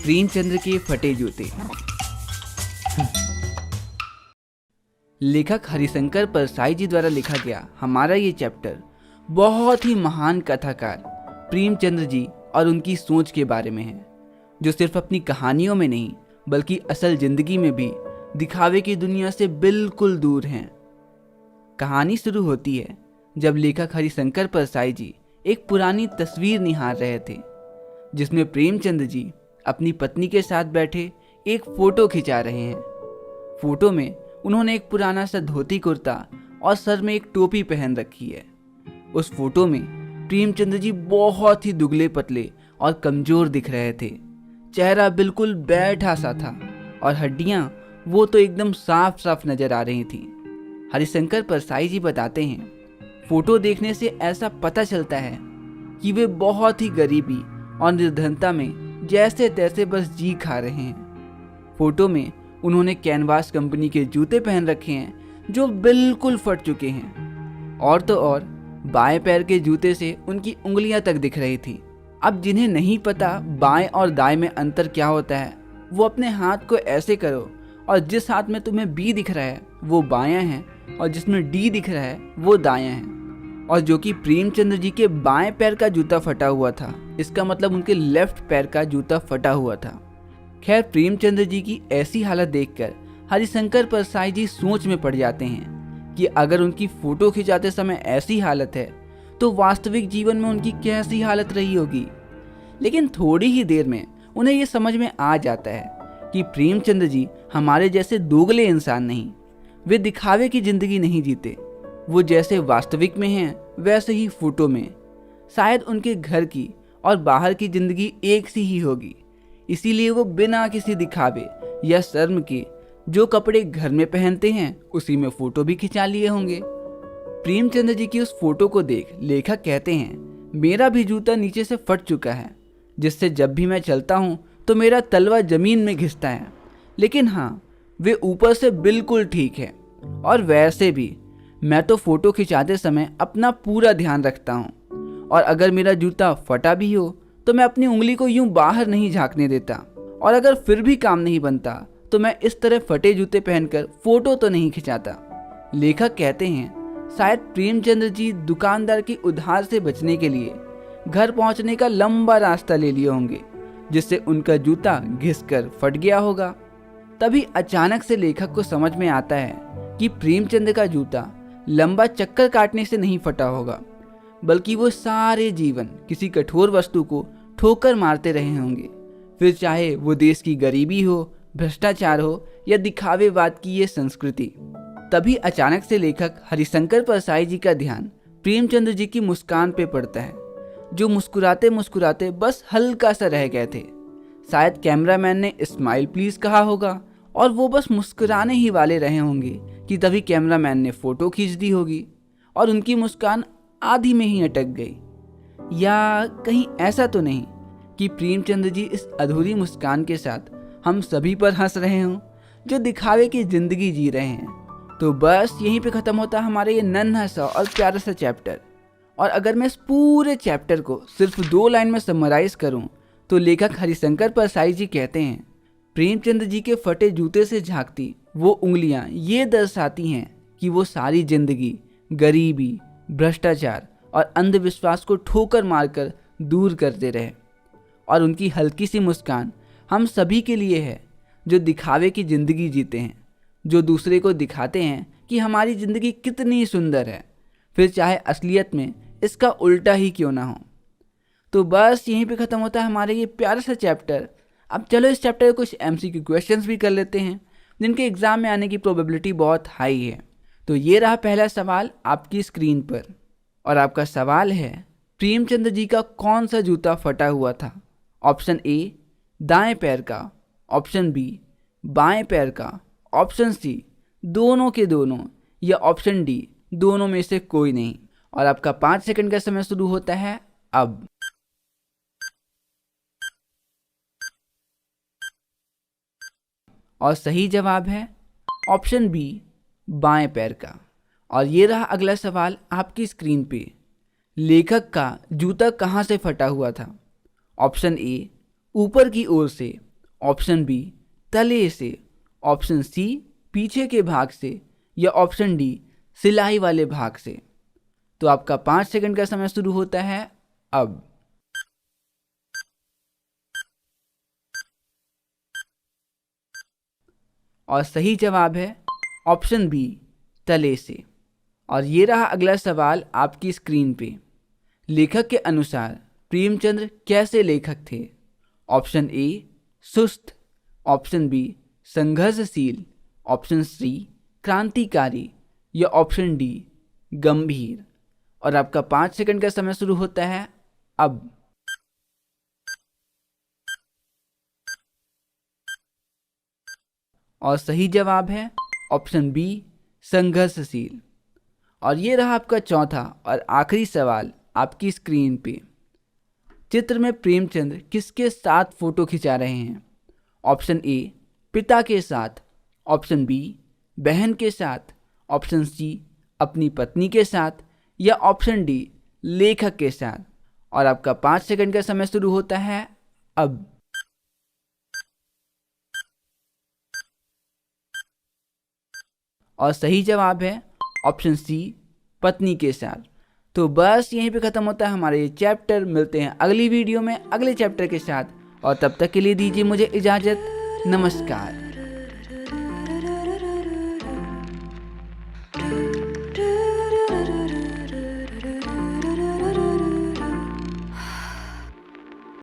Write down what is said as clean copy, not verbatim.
प्रेमचंद्र के फटे जूते। लेखक हरिशंकर परसाई जी द्वारा लिखा गया हमारा ये चैप्टर बहुत ही महान कथाकार प्रेमचंद्र जी और उनकी सोच के बारे में है, जो सिर्फ अपनी कहानियों में नहीं बल्कि असल जिंदगी में भी दिखावे की दुनिया से बिल्कुल दूर हैं। कहानी शुरू होती है जब लेखक हरिशंकर परसाई जी एक पुरानी तस्वीर निहार रहे थे, जिसमें प्रेमचंद्र जी अपनी पत्नी के साथ बैठे एक फोटो खिंचा रहे हैं। फोटो में उन्होंने एक पुराना सा धोती कुर्ता और सर में एक टोपी पहन रखी है। उस फोटो में प्रेमचंद्र जी बहुत ही दुबले पतले और कमजोर दिख रहे थे। चेहरा बिल्कुल बैठा सा था और हड्डियां वो तो एकदम साफ साफ नजर आ रही थी। हरिशंकर परसाई जी बताते हैं, फोटो देखने से ऐसा पता चलता है कि वे बहुत ही गरीबी और निर्धनता में जैसे तैसे बस जी खा रहे हैं। फोटो में उन्होंने कैनवास कंपनी के जूते पहन रखे हैं जो बिल्कुल फट चुके हैं, और तो और बाएं पैर के जूते से उनकी उंगलियां तक दिख रही थी। अब जिन्हें नहीं पता बाएं और दाएं में अंतर क्या होता है, वो अपने हाथ को ऐसे करो और जिस हाथ में तुम्हें बी दिख रहा है वो बायां है और जिसमें डी दिख रहा है वो दायां है। और जो कि प्रेमचंद्र जी के बाएं पैर का जूता फटा हुआ था, इसका मतलब उनके लेफ्ट पैर का जूता फटा हुआ था। खैर, प्रेमचंद्र जी की ऐसी हालत देखकर हरिशंकर परसाई जी सोच में पड़ जाते हैं कि अगर उनकी फोटो खिंचाते समय ऐसी हालत है तो वास्तविक जीवन में उनकी कैसी हालत रही होगी। लेकिन थोड़ी ही देर में उन्हें यह समझ में आ जाता है कि प्रेमचंद्र जी हमारे जैसे दोगले इंसान नहीं, वे दिखावे की जिंदगी नहीं जीते। वो जैसे वास्तविक में हैं वैसे ही फोटो में। शायद उनके घर की और बाहर की जिंदगी एक सी ही होगी, इसीलिए वो बिना किसी दिखावे या शर्म के जो कपड़े घर में पहनते हैं उसी में फोटो भी खिंचा लिए होंगे। प्रेमचंद्र जी की उस फोटो को देख लेखक कहते हैं, मेरा भी जूता नीचे से फट चुका है, जिससे जब भी मैं चलता हूँ तो मेरा तलवा जमीन में घिसता है। लेकिन हाँ, वे ऊपर से बिल्कुल ठीक है। और वैसे भी मैं तो फोटो खिंचाते समय अपना पूरा ध्यान रखता हूँ, और अगर मेरा जूता फटा भी हो तो मैं अपनी उंगली को यूं बाहर नहीं झांकने देता, और अगर फिर भी काम नहीं बनता तो मैं इस तरह फटे जूते पहनकर फोटो तो नहीं खिंचाता। लेखक कहते हैं, शायद प्रेमचंद्र जी दुकानदार की उधार से बचने के लिए घर पहुंचने का लंबा रास्ता ले लिए होंगे, जिससे उनका जूता घिसकर फट गया होगा। तभी अचानक से लेखक को समझ में आता है कि प्रेमचंद्र का जूता लंबा चक्कर काटने से नहीं फटा होगा, बल्कि वो सारे जीवन किसी कठोर वस्तु को ठोकर मारते रहे होंगे, फिर चाहे वो देश की गरीबी हो, भ्रष्टाचार हो या दिखावेवाद की ये संस्कृति। तभी अचानक से लेखक हरिशंकर परसाई जी का ध्यान प्रेमचंद्र जी की मुस्कान पे पड़ता है, जो मुस्कुराते मुस्कुराते बस हल्का सा रह गए थे। शायद कैमरामैन ने स्माइल प्लीज कहा होगा और वो बस मुस्कुराने ही वाले रहे होंगे कि तभी कैमरामैन ने फोटो खींच दी होगी और उनकी मुस्कान आधी में ही अटक गई। या कहीं ऐसा तो नहीं कि प्रेमचंद्र जी इस अधूरी मुस्कान के साथ हम सभी पर हंस रहे हों जो दिखावे की जिंदगी जी रहे हैं। तो बस यहीं पे ख़त्म होता है हमारा ये नन्हा सा और प्यारा सा चैप्टर। और अगर मैं इस पूरे चैप्टर को सिर्फ 2 लाइन में समराइज करूं तो लेखक हरिशंकर परसाई जी कहते हैं, प्रेमचंद्र जी के फटे जूते से झांकती वो उंगलियां ये दर्शाती हैं कि वो सारी जिंदगी गरीबी, भ्रष्टाचार और अंधविश्वास को ठोकर मारकर दूर करते रहे, और उनकी हल्की सी मुस्कान हम सभी के लिए है जो दिखावे की जिंदगी जीते हैं, जो दूसरे को दिखाते हैं कि हमारी जिंदगी कितनी सुंदर है, फिर चाहे असलियत में इसका उल्टा ही क्यों ना हो। तो बस यहीं पे ख़त्म होता है हमारे ये प्यारा सा चैप्टर। अब चलो इस चैप्टर के कुछ MCQ क्वेश्चंस भी कर लेते हैं, जिनके एग्जाम में आने की प्रोबेबिलिटी बहुत हाई है। तो ये रहा पहला सवाल आपकी स्क्रीन पर, और आपका सवाल है, प्रेमचंद्र जी का कौन सा जूता फटा हुआ था? ऑप्शन ए दाएं पैर का, ऑप्शन बी बाएं पैर का, ऑप्शन सी दोनों के दोनों, या ऑप्शन डी दोनों में से कोई नहीं। और आपका 5 सेकंड का समय शुरू होता है अब। और सही जवाब है ऑप्शन बी बाएं पैर का। और ये रहा अगला सवाल आपकी स्क्रीन पे, लेखक का जूता कहाँ से फटा हुआ था? ऑप्शन ए ऊपर की ओर से, ऑप्शन बी तले से, ऑप्शन सी पीछे के भाग से, या ऑप्शन डी सिलाई वाले भाग से। तो आपका 5 सेकंड का समय शुरू होता है अब। और सही जवाब है ऑप्शन बी तले से। और ये रहा अगला सवाल आपकी स्क्रीन पे। लेखक के अनुसार प्रेमचंद्र कैसे लेखक थे? ऑप्शन ए सुस्त, ऑप्शन बी संघर्षशील, ऑप्शन सी क्रांतिकारी, या ऑप्शन डी गंभीर। और आपका 5 सेकंड का समय शुरू होता है अब। और सही जवाब है ऑप्शन बी संघर्षशील। और ये रहा आपका चौथा और आखिरी सवाल आपकी स्क्रीन पे। चित्र में प्रेमचंद्र किसके साथ फोटो खिंचा रहे हैं? ऑप्शन ए पिता के साथ, ऑप्शन बी बहन के साथ, ऑप्शन सी अपनी पत्नी के साथ, या ऑप्शन डी लेखक के साथ। और आपका 5 सेकंड का समय शुरू होता है अब। और सही जवाब है ऑप्शन सी पत्नी के साथ। तो बस यहीं पे ख़त्म होता है हमारा ये चैप्टर। मिलते हैं अगली वीडियो में अगले चैप्टर के साथ, और तब तक के लिए दीजिए मुझे इजाज़त। नमस्कार।